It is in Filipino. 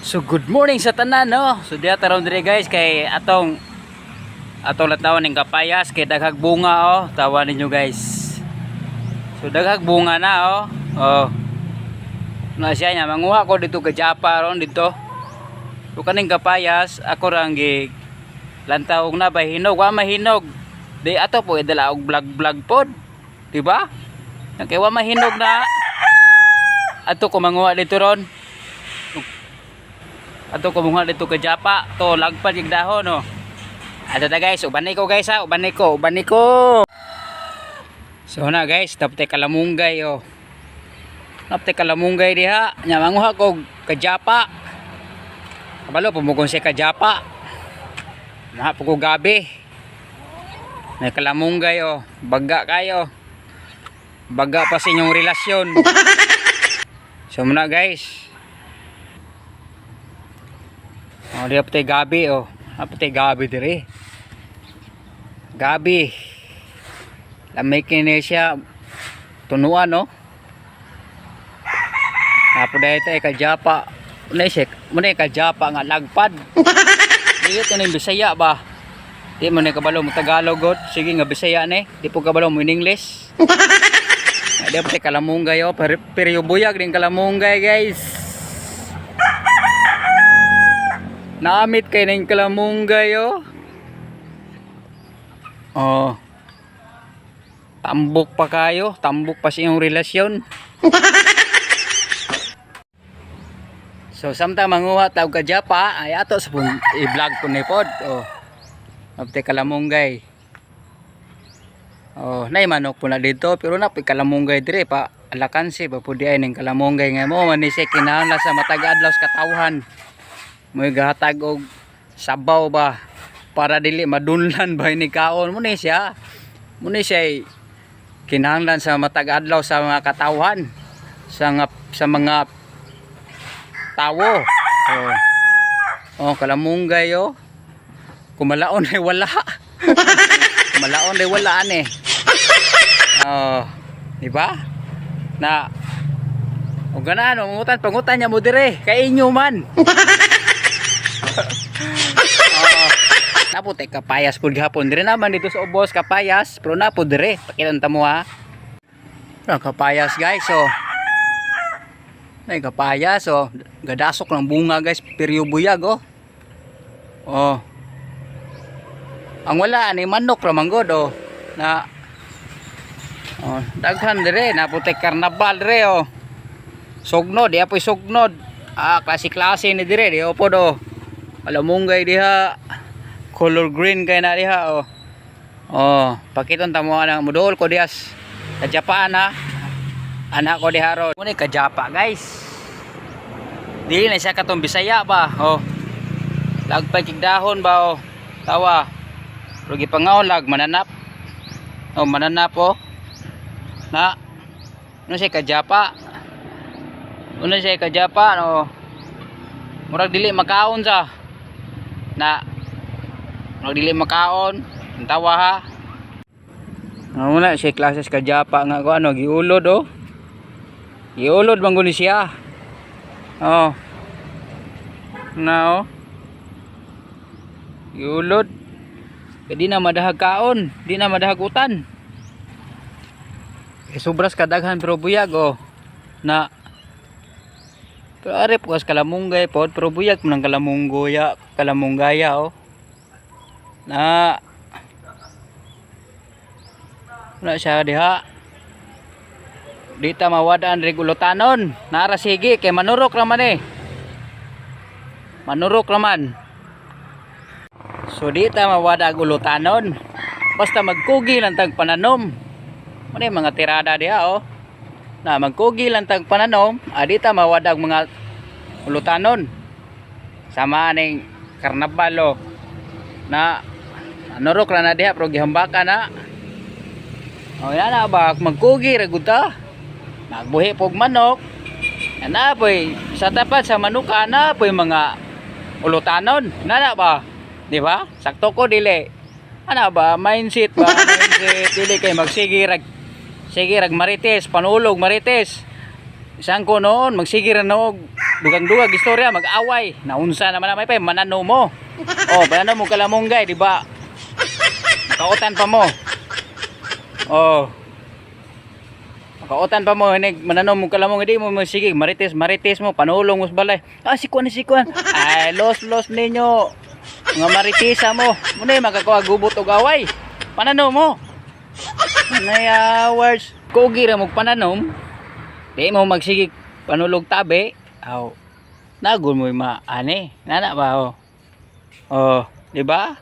So good morning sa tanan no. So diya taron dire guys kay atong latawan ning kapayas kay daghag bunga oh. Tawa ninyo guys. So daghag bunga na oh. Oh. Na siya nya manguha ko dito ka Japa ron dito. So kaning kapayas ako rang gi lantaw na ba hinog wa mahinog. Di ato po idala og vlog pod. Di ba? Kay wa mahinog na ato ko manguha dito ron. Ato kumuha dito ka Japa to lagpad yung dahon no. Ato na guys, ubanay ko guys ha, ubanay ko. So na guys, tapte kalamunggay oh. Tapte kalamunggay diha, nya manguha ko ka Japa. Kabalo pumugon siya ka Japa. Naha po ko gabi. May kalamunggay oh, baga kayo. Baga pa sa inyong relasyon. So muna guys. Oh, di apatay gabi oh. Apatay gabi dire. Gabi. Lamay kini siya tunuan no. Apo dahi tay ka Japa. Muna ka Japa nga lagpad. Dili to ning Bisaya ba? Di mo ni kabalo mo Tagalog god. Sige nga Bisaya ni. Di po kabalo mo in English. Di apatay kalamunggay oh. Pero buyag din kalamunggay guys. Naamit kay na yung kalamunggay oh. Oh. Tambok pa kayo. Tambok pa siyang relasyon. So samtang manguha tawag ka Japa. Ay ato sa i-vlog po ni pod. Oh. Abte kalamunggay. Oh. Nay manok po na dito. Pero napoy kalamunggay dire pa. Alakansi pa po di ay ng kalamunggay nga mo. Manisay kinahanglan sa matag-adlaw sa katawhan. May gahatag og sabaw ba para dili madunlan ba ni kaon mo ni siya kinahanglan sa matag adlaw sa mga katawhan sa mga tawo oh kalamunggay oh kumalaon ay wala kumalaon ay wala ani oh di ba na o ganaan pangutan niya mo dire kay inyo man. Napo tay kapayas pud gihapon dire naman dito sa ubos kapayas pero napo dire pakita mo ha. Kapayas guys so. Nay kapayas so gadasok ng bunga guys peryo buyag oh. Oh. Ang wala ni manok ra manggod oh na oh daghan dire napo tay karnabal dire oh. Sugnod di apoy sugnod. Klase-klase ni dire di opo do. Kalamunggay diha. Color green kay na diha oh. Oh, pakiton ta mo ana modol ko dias. Sa Japan ha. Anak ko diha ron. Muna ka Japa guys. Dili na siya katong Bisaya ba oh. Lagpay kig dahon ba oh. Tawa. Rugi pangaon lag mananap. Oh, mananap oh. Na. Ano siya ka Japa? Una siya ka Japa no. Murag dili makaon sa na murag dili makaon ang tawa ha. Muna siya klases ka Japa nga ko ano giulod oh. Giulod man guni siya. Oh. Na oh. Giulod. Kaya di na madahag kaon, di na madahag utan. Sobras kadaghan pero buyag oh. Na pero are po kas kalamunggay pod pero buyag man ang kalamunggaya oh. Na wala siya diha. Dita mawadaan regulotanon. Nara sige kay manurok raman eh. Manurok raman. So dita mawada gulutanon. Basta magkugi lang tag pananom. Ano yung mga tirada diha oh. Na magkugi lang tag pananom adita mawadag mga ulutanon sama ning karnabal oh. Na anurok ra na diha pero gihambaka na oh yana ba magkugi ra gud ta nagbuhi pog manok ana poy sa tapat sa manuka na poy mga ulutanon nana ba di ba sakto ko dili ana ba mindset dili kay magsigirag Sige rag marites, panulog marites. Isang ko noon magsigiran og dugang-dugag istorya mag-away. Naunsa naman na may pa manano mo. Oh, manano mo kalamonggay, di ba? Kautan pa mo. Oh. Kautan pa mo hinig manano mo kalamong di mo sige marites mo panulong mo sa balay. Ah si kuan. Ay los ninyo. Nga maritisa mo. Muna magakawa gubot og away. Panano mo. Nay hours kogi ra mo pananom. Di mo magsige panulog tabi. Aw. Nagul mo ma ani. Nana ba oh. Oh, di ba?